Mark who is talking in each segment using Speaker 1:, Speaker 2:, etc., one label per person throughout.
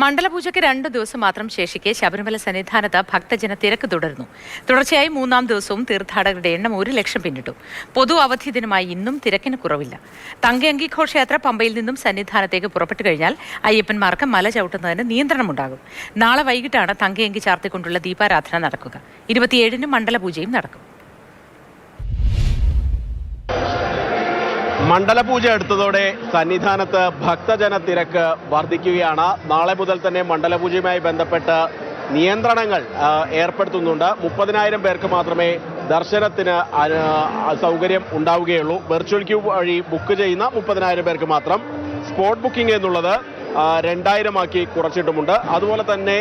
Speaker 1: മണ്ഡലപൂജയ്ക്ക് 2 ദിവസം മാത്രം ശേഷിക്കെ ശബരിമല സന്നിധാനത്ത് ഭക്തജന തിരക്ക് തുടരുന്നു. തുടർച്ചയായി 3-ാം ദിവസവും തീർത്ഥാടകരുടെ എണ്ണം 1 ലക്ഷം പിന്നിട്ടു. പൊതു അവധി ദിനമായി ഇന്നും തിരക്കിന് കുറവില്ല. തങ്കയങ്കി ഘോഷയാത്ര പമ്പയിൽ നിന്നും സന്നിധാനത്തേക്ക് പുറപ്പെട്ടു കഴിഞ്ഞാൽ അയ്യപ്പന്മാർക്ക് മല ചവിട്ടുന്നതിന് നിയന്ത്രണമുണ്ടാകും. നാളെ വൈകിട്ടാണ് തങ്കയങ്കി ചാർത്തിക്കൊണ്ടുള്ള ദീപാരാധന നടക്കുക. 27-ന് മണ്ഡലപൂജയും നടക്കും.
Speaker 2: മണ്ഡലപൂജ എടുത്തതോടെ സന്നിധാനത്ത് ഭക്തജന തിരക്ക് വർദ്ധിക്കുകയാണ്. നാളെ മുതൽ തന്നെ മണ്ഡലപൂജയുമായി ബന്ധപ്പെട്ട് നിയന്ത്രണങ്ങൾ ഏർപ്പെടുത്തുന്നുണ്ട്. 30,000 പേർക്ക് മാത്രമേ ദർശനത്തിന് സൗകര്യം ഉണ്ടാവുകയുള്ളൂ. വെർച്വൽ ക്യൂ വഴി ബുക്ക് ചെയ്യുന്ന 30,000 പേർക്ക് മാത്രം. സ്പോട്ട് ബുക്കിംഗ് എന്നുള്ളത് 2,000 ആക്കി കുറച്ചിട്ടുമുണ്ട്. അതുപോലെ തന്നെ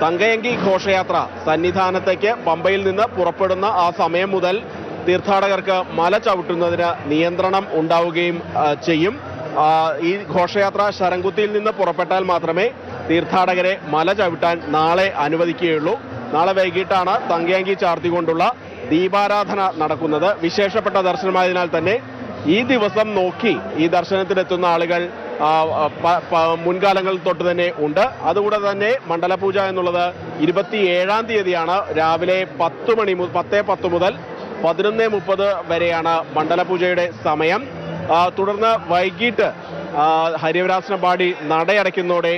Speaker 2: തങ്കയങ്കി ഘോഷയാത്ര സന്നിധാനത്തേക്ക് പമ്പയിൽ നിന്ന് പുറപ്പെടുന്ന ആ സമയം മുതൽ തീർത്ഥാടകർക്ക് മല ചവിട്ടുന്നതിന് നിയന്ത്രണം ഉണ്ടാവുകയും ചെയ്യും. ഈ ഘോഷയാത്ര ശരംകുത്തിയിൽ നിന്ന് പുറപ്പെട്ടാൽ മാത്രമേ തീർത്ഥാടകരെ മല ചവിട്ടാൻ നാളെ അനുവദിക്കുകയുള്ളൂ. നാളെ വൈകിട്ടാണ് തങ്കയങ്കി ചാർത്തിക്കൊണ്ടുള്ള ദീപാരാധന നടക്കുന്നത്. വിശേഷപ്പെട്ട ദർശനമായതിനാൽ തന്നെ ഈ ദിവസം നോക്കി ഈ ദർശനത്തിനെത്തുന്ന ആളുകൾ മുൻകാലങ്ങളിൽ തൊട്ട് തന്നെ ഉണ്ട്. അതുകൂടെ തന്നെ മണ്ഡലപൂജ എന്നുള്ളത് 27-ാം തീയതിയാണ്. രാവിലെ 10:10 മുതൽ 11:30 വരെയാണ് മണ്ഡലപൂജയുടെ സമയം. തുടർന്ന് വൈകിട്ട് ഹരിവരാസനം പാടി നടയടയ്ക്കുന്നതോടെ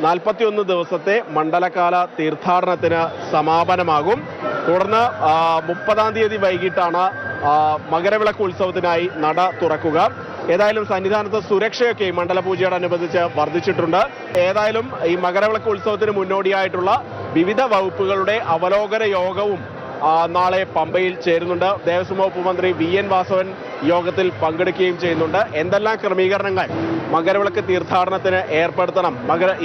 Speaker 2: 41 ദിവസത്തെ മണ്ഡലകാല തീർത്ഥാടനത്തിന് സമാപനമാകും. തുടർന്ന് 30-ാം തീയതി വൈകിട്ടാണ് മകരവിളക്ക് ഉത്സവത്തിനായി നട തുറക്കുക. ഏതായാലും സന്നിധാനത്ത് സുരക്ഷയൊക്കെ മണ്ഡലപൂജയോടനുബന്ധിച്ച് വർദ്ധിച്ചിട്ടുണ്ട്. ഏതായാലും ഈ മകരവിളക്ക് ഉത്സവത്തിന് മുന്നോടിയായിട്ടുള്ള വിവിധ വകുപ്പുകളുടെ അവലോകന യോഗവും നാളെ പമ്പയിൽ ചേരുന്നുണ്ട്. ദേവസ്വം വകുപ്പ് മന്ത്രി VN വാസവൻ യോഗത്തിൽ പങ്കെടുക്കുകയും ചെയ്യുന്നുണ്ട്. എന്തെല്ലാം ക്രമീകരണങ്ങൾ മകരവിളക്ക് തീർത്ഥാടനത്തിന് ഏർപ്പെടുത്തണം,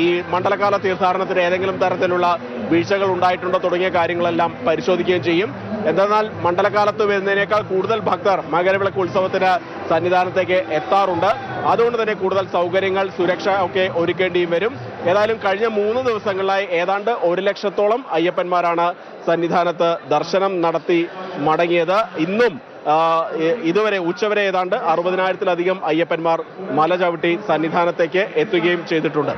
Speaker 2: ഈ മണ്ഡലകാല തീർത്ഥാടനത്തിന് ഏതെങ്കിലും തരത്തിലുള്ള വീഴ്ചകൾ ഉണ്ടായിട്ടുണ്ടോ തുടങ്ങിയ കാര്യങ്ങളെല്ലാം പരിശോധിക്കുകയും ചെയ്യും. എന്തെന്നാൽ മണ്ഡലകാലത്ത് വരുന്നതിനേക്കാൾ കൂടുതൽ ഭക്തർ മകരവിളക്ക് ഉത്സവത്തിന് സന്നിധാനത്തേക്ക് എത്താറുണ്ട്. അതുകൊണ്ട് തന്നെ കൂടുതൽ സൗകര്യങ്ങൾ, സുരക്ഷ ഒക്കെ ഒരുക്കേണ്ടിയും വരും. ഏതായാലും കഴിഞ്ഞ 3 ദിവസങ്ങളിലായി ഏതാണ്ട് 1 ലക്ഷത്തോളം അയ്യപ്പന്മാരാണ് സന്നിധാനത്ത് ദർശനം നടത്തി മടങ്ങിയത്. ഇന്നും ഇതുവരെ ഉച്ചവരെ ഏതാണ്ട് 60,000-ത്തിലധികം അയ്യപ്പന്മാർ മല ചവിട്ടി സന്നിധാനത്തേക്ക് എത്തുകയും ചെയ്തിട്ടുണ്ട്.